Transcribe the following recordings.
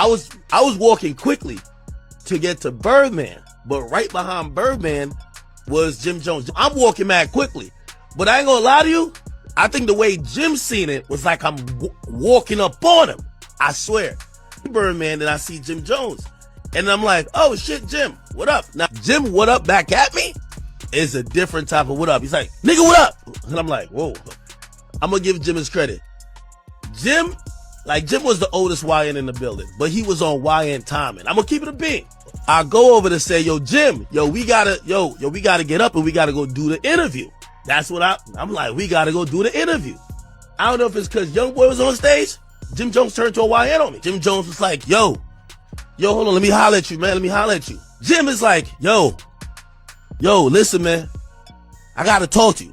I was walking quickly to get to Birdman, but right behind Birdman was Jim Jones. I'm walking mad quickly, but I ain't gonna lie to you. I think the way Jim seen it was like I'm walking up on him. I swear. Birdman, and I see Jim Jones. And I'm like, oh shit, Jim, what up? Now, Jim, what up back at me is a different type of what up. He's like, nigga, what up? And I'm like, whoa. I'm gonna give Jim his credit. Jim was the oldest YN in the building, but he was on YN timing. I'm gonna keep it a bean. I go over to say, yo, Jim, we gotta get up and we gotta go do the interview. That's what I'm like, we gotta go do the interview. I don't know if it's because Young Boy was on stage. Jim Jones turned to a YN on me. Jim Jones was like, yo, hold on, let me holler at you, man. Let me holler at you. Jim is like, yo, listen, man. I gotta talk to you.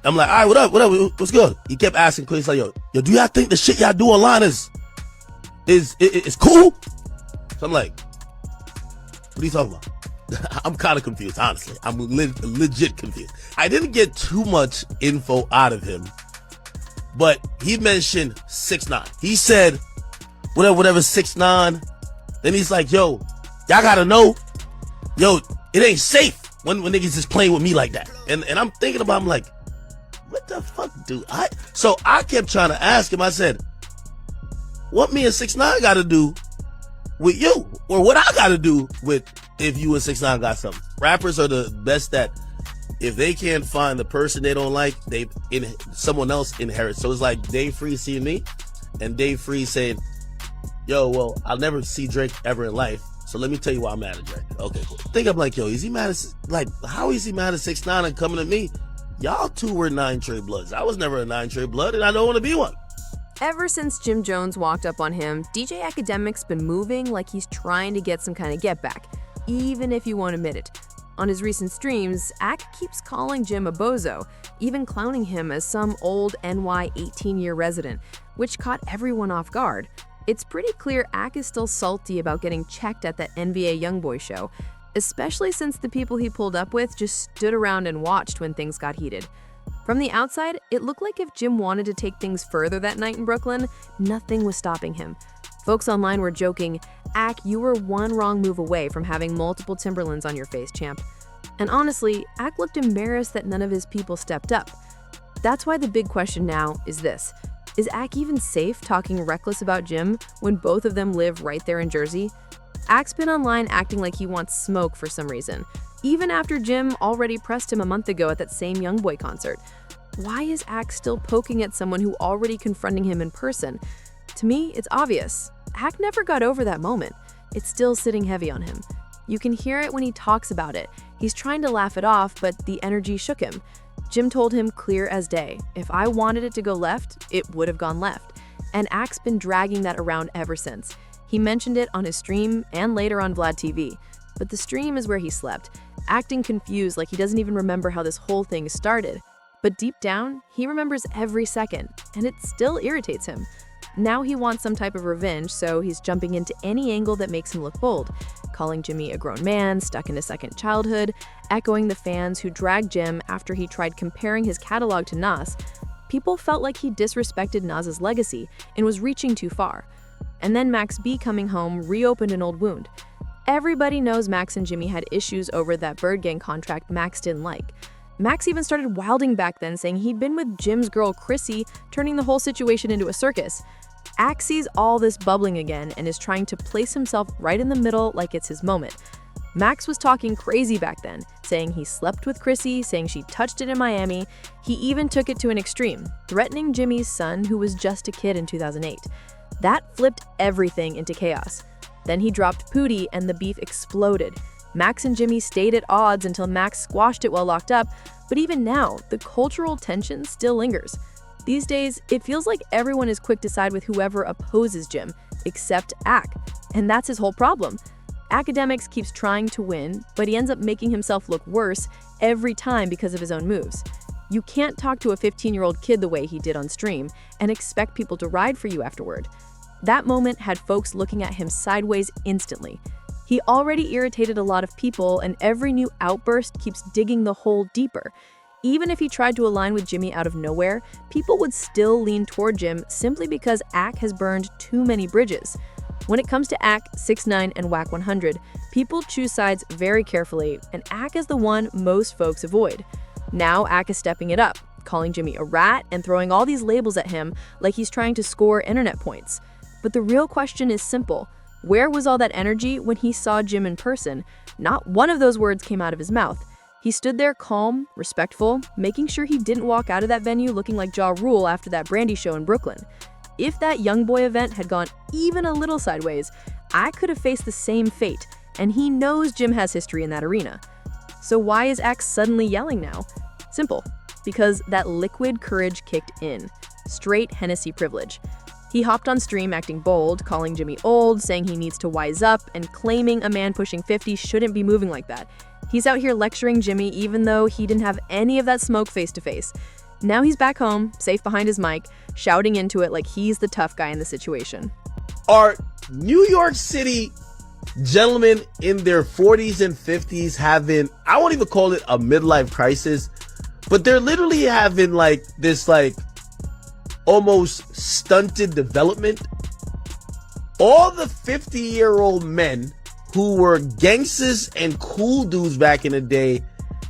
I'm like, all right, what up, what's good? He kept asking questions like, yo, do y'all think the shit y'all do online is cool? So I'm like, what are you talking about? I'm kind of confused, honestly. I'm legit confused. I didn't get too much info out of him, but he mentioned 6ix9ine. He said, whatever 6ix9ine. Then he's like, yo, y'all gotta know, yo, it ain't safe when niggas just playing with me like that. And I'm thinking about, I'm like, what the fuck, dude? So I kept trying to ask him, I said, what me and 6ix9ine gotta do with you? Or what I gotta do with if you and 6ix9ine got something? Rappers are the best that if they can't find the person they don't like, someone else inherits. So it's like Dave Free seeing me and Dave Free saying, yo, well, I'll never see Drake ever in life, so let me tell you why I'm mad at Drake. Okay, cool. I'm like, yo, is he mad at, like, how is he mad at 6ix9ine and coming at me? Y'all two were 9 Trey Bloods. I was never a 9 Trey Blood, and I don't want to be one. Ever since Jim Jones walked up on him, DJ Akademiks been moving like he's trying to get some kind of get back, even if you won't admit it. On his recent streams, Ak keeps calling Jim a bozo, even clowning him as some old NY 18-year resident, which caught everyone off guard. It's pretty clear Ak is still salty about getting checked at that NBA Youngboy show, especially since the people he pulled up with just stood around and watched when things got heated. From the outside, it looked like if Jim wanted to take things further that night in Brooklyn, nothing was stopping him. Folks online were joking, Ak, you were one wrong move away from having multiple Timberlands on your face, champ. And honestly, Ak looked embarrassed that none of his people stepped up. That's why the big question now is this. Is Ak even safe talking reckless about Jim when both of them live right there in Jersey? Ak's been online acting like he wants smoke for some reason, even after Jim already pressed him a month ago at that same Youngboy concert. Why is Ak still poking at someone who already confronting him in person? To me, it's obvious. Ak never got over that moment. It's still sitting heavy on him. You can hear it when he talks about it. He's trying to laugh it off, but the energy shook him. Jim told him clear as day, if I wanted it to go left, it would have gone left. And Ak's been dragging that around ever since. He mentioned it on his stream and later on Vlad TV. But the stream is where he slept, acting confused like he doesn't even remember how this whole thing started. But deep down, he remembers every second, and it still irritates him. Now he wants some type of revenge, so he's jumping into any angle that makes him look bold, calling Jimmy a grown man stuck in a second childhood, echoing the fans who dragged Jim after he tried comparing his catalog to Nas. People felt like he disrespected Nas's legacy and was reaching too far. And then Max B coming home reopened an old wound. Everybody knows Max and Jimmy had issues over that Bird Gang contract Max didn't like. Max even started wilding back then, saying he'd been with Jim's girl Chrissy, turning the whole situation into a circus. Ak sees all this bubbling again and is trying to place himself right in the middle like it's his moment. Max was talking crazy back then, saying he slept with Chrissy, saying she touched it in Miami. He even took it to an extreme, threatening Jimmy's son, who was just a kid in 2008. That flipped everything into chaos. Then he dropped Pootie and the beef exploded. Max and Jimmy stayed at odds until Max squashed it while locked up, but even now, the cultural tension still lingers. These days, it feels like everyone is quick to side with whoever opposes Jim, except Ak, and that's his whole problem. Akademiks keeps trying to win, but he ends up making himself look worse every time because of his own moves. You can't talk to a 15-year-old kid the way he did on stream and expect people to ride for you afterward. That moment had folks looking at him sideways instantly. He already irritated a lot of people, and every new outburst keeps digging the hole deeper. Even if he tried to align with Jimmy out of nowhere, people would still lean toward Jim simply because Ak has burned too many bridges. When it comes to Ak, 6ix9ine, and Wack 100, people choose sides very carefully, and Ak is the one most folks avoid. Now Ak is stepping it up, calling Jimmy a rat and throwing all these labels at him like he's trying to score internet points. But the real question is simple. Where was all that energy when he saw Jim in person? Not one of those words came out of his mouth. He stood there calm, respectful, making sure he didn't walk out of that venue looking like Ja Rule after that Brandy show in Brooklyn. If that Young Boy event had gone even a little sideways, Ak could have faced the same fate, and he knows Jim has history in that arena. So why is Ak suddenly yelling now? Simple. Because that liquid courage kicked in. Straight Hennessy privilege. He hopped on stream acting bold, calling Jimmy old, saying he needs to wise up, and claiming a man pushing 50 shouldn't be moving like that. He's out here lecturing Jimmy even though he didn't have any of that smoke face to face. Now he's back home, safe behind his mic, shouting into it like he's the tough guy in the situation. Are New York City gentlemen in their 40s and 50s having, I won't even call it a midlife crisis, but they're literally having this almost stunted development? All the 50-year-old men who were gangsters and cool dudes back in the day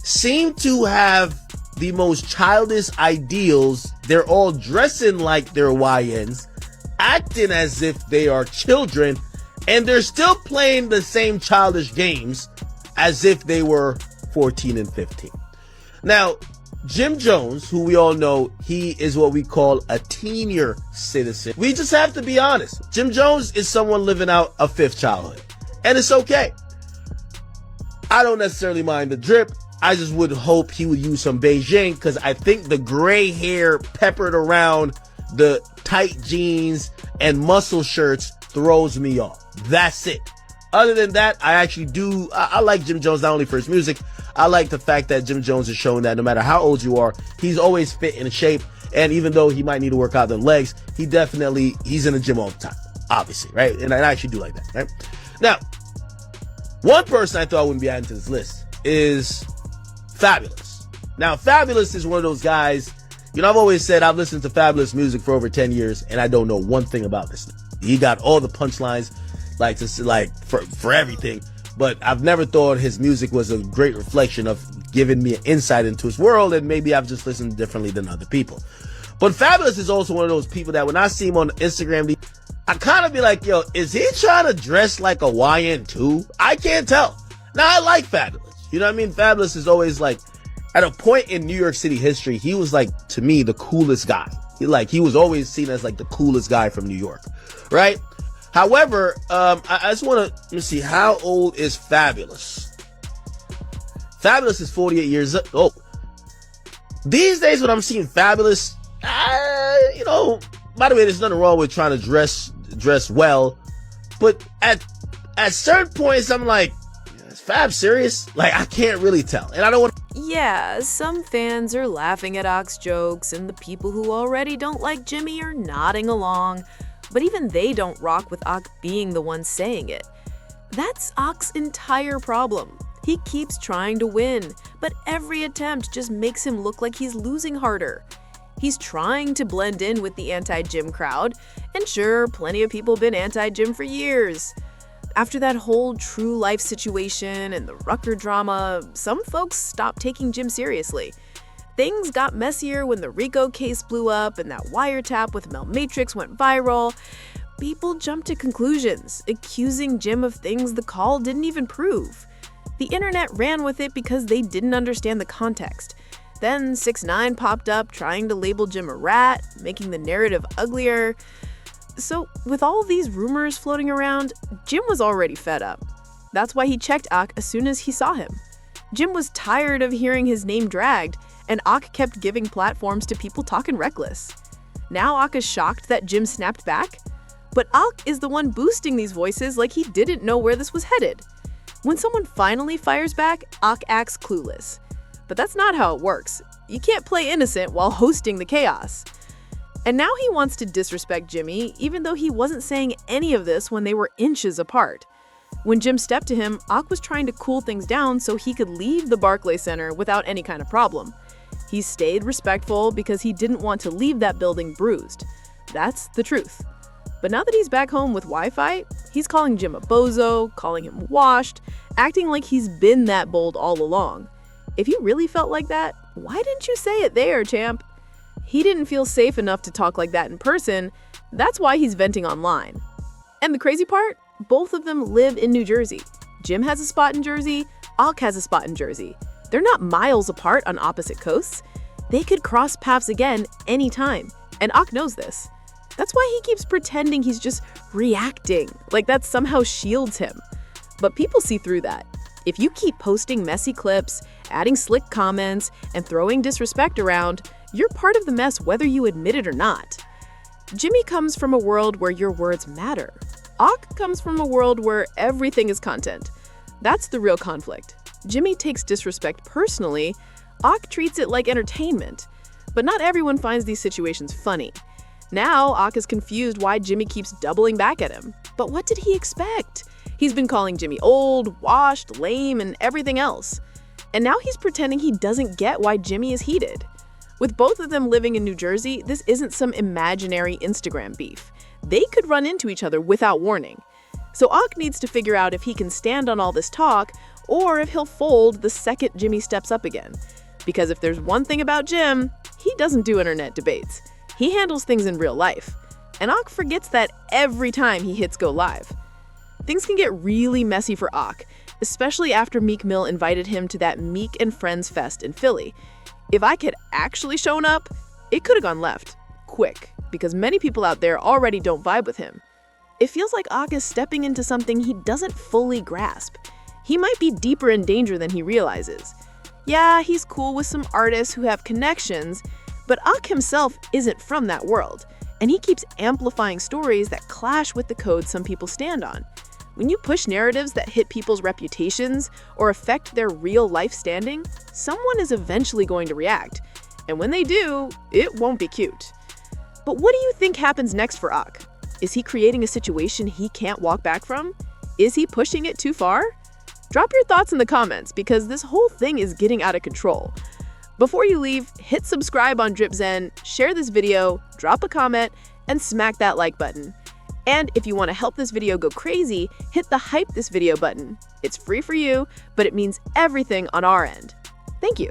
seem to have the most childish ideals. They're all dressing like they're YNs, acting as if they are children, and they're still playing the same childish games as if they were 14 and 15. Now, Jim Jones, who we all know, he is what we call a senior citizen. We just have to be honest. Jim Jones is someone living out a fifth childhood, and it's okay. I don't necessarily mind the drip. I just would hope he would use some Beijing, because I think the gray hair peppered around the tight jeans and muscle shirts throws me off. That's it. Other than that, I like Jim Jones not only for his music. I like the fact that Jim Jones is showing that no matter how old you are, he's always fit in shape. And even though he might need to work out the legs, he's in the gym all the time, obviously, right? And I actually do like that, right? Now, one person I thought I wouldn't be adding to this list is Fabulous. Now, Fabulous is one of those guys, I've always said I've listened to Fabulous music for over 10 years, and I don't know one thing about this. He got all the punchlines, for everything, but I've never thought his music was a great reflection of giving me an insight into his world, and maybe I've just listened differently than other people. But Fabulous is also one of those people that when I see him on Instagram, I kind of be like, yo, is he trying to dress like a YN too? I can't tell. Now, I like Fabulous. You know what I mean? Fabulous is always at a point in New York City history, he was to me, the coolest guy. He was always seen as the coolest guy from New York, right? However, I just want to, let me see, how old is Fabulous? Fabulous is 48 years old. These days when I'm seeing Fabulous, by the way, there's nothing wrong with trying to dress well, but at certain points, I'm like, is Fab serious? I can't really tell. And I don't want to. Yeah, some fans are laughing at Ak's jokes, and the people who already don't like Jimmy are nodding along. But even they don't rock with Ak being the one saying it. That's Ak's entire problem. He keeps trying to win, but every attempt just makes him look like he's losing harder. He's trying to blend in with the anti-Jim crowd, and sure, plenty of people have been anti-Jim for years. After that whole True Life situation and the Rucker drama, some folks stopped taking Jim seriously. Things got messier when the RICO case blew up and that wiretap with Mel Matrix went viral. People jumped to conclusions, accusing Jim of things the call didn't even prove. The internet ran with it because they didn't understand the context. Then 6ix9ine popped up trying to label Jim a rat, making the narrative uglier. So with all these rumors floating around, Jim was already fed up. That's why he checked Ak as soon as he saw him. Jim was tired of hearing his name dragged, and Ak kept giving platforms to people talking reckless. Now Ak is shocked that Jim snapped back, but Ak is the one boosting these voices like he didn't know where this was headed. When someone finally fires back, Ak acts clueless. But that's not how it works. You can't play innocent while hosting the chaos. And now he wants to disrespect Jimmy, even though he wasn't saying any of this when they were inches apart. When Jim stepped to him, Ak was trying to cool things down so he could leave the Barclays Center without any kind of problem. He stayed respectful because he didn't want to leave that building bruised. That's the truth. But now that he's back home with Wi-Fi, He's calling Jim a bozo, calling him washed, acting like he's been that bold all along. If you really felt like that, why didn't you say it there, champ? He didn't feel safe enough to talk like that in person. That's why he's venting online. And the crazy part? Both of them live in New Jersey. Jim has a spot in Jersey, Ak has a spot in Jersey. They're not miles apart on opposite coasts. They could cross paths again anytime, and Ak knows this. That's why he keeps pretending he's just reacting, like that somehow shields him. But people see through that. If you keep posting messy clips, adding slick comments, and throwing disrespect around, you're part of the mess whether you admit it or not. Jimmy comes from a world where your words matter. Ak comes from a world where everything is content. That's the real conflict. Jimmy takes disrespect personally. Ak treats it like entertainment. But not everyone finds these situations funny. Now, Ak is confused why Jimmy keeps doubling back at him. But what did he expect? He's been calling Jimmy old, washed, lame, and everything else. And now he's pretending he doesn't get why Jimmy is heated. With both of them living in New Jersey, this isn't some imaginary Instagram beef. They could run into each other without warning. So Ak needs to figure out if he can stand on all this talk or if he'll fold the second Jimmy steps up again. Because if there's one thing about Jim, he doesn't do internet debates. He handles things in real life. And Ak forgets that every time he hits go live. Things can get really messy for Ak, especially after Meek Mill invited him to that Meek and Friends Fest in Philly. If Ak had actually shown up, it could have gone left, quick, because many people out there already don't vibe with him. It feels like Ak is stepping into something he doesn't fully grasp. He might be deeper in danger than he realizes. Yeah, he's cool with some artists who have connections, but Ak himself isn't from that world, and he keeps amplifying stories that clash with the code some people stand on. When you push narratives that hit people's reputations or affect their real life standing, someone is eventually going to react. And when they do, it won't be cute. But what do you think happens next for Ak? Is he creating a situation he can't walk back from? Is he pushing it too far? Drop your thoughts in the comments because this whole thing is getting out of control. Before you leave, hit subscribe on DripZen, share this video, drop a comment, and smack that like button. And if you want to help this video go crazy, hit the hype this video button. It's free for you, but it means everything on our end. Thank you.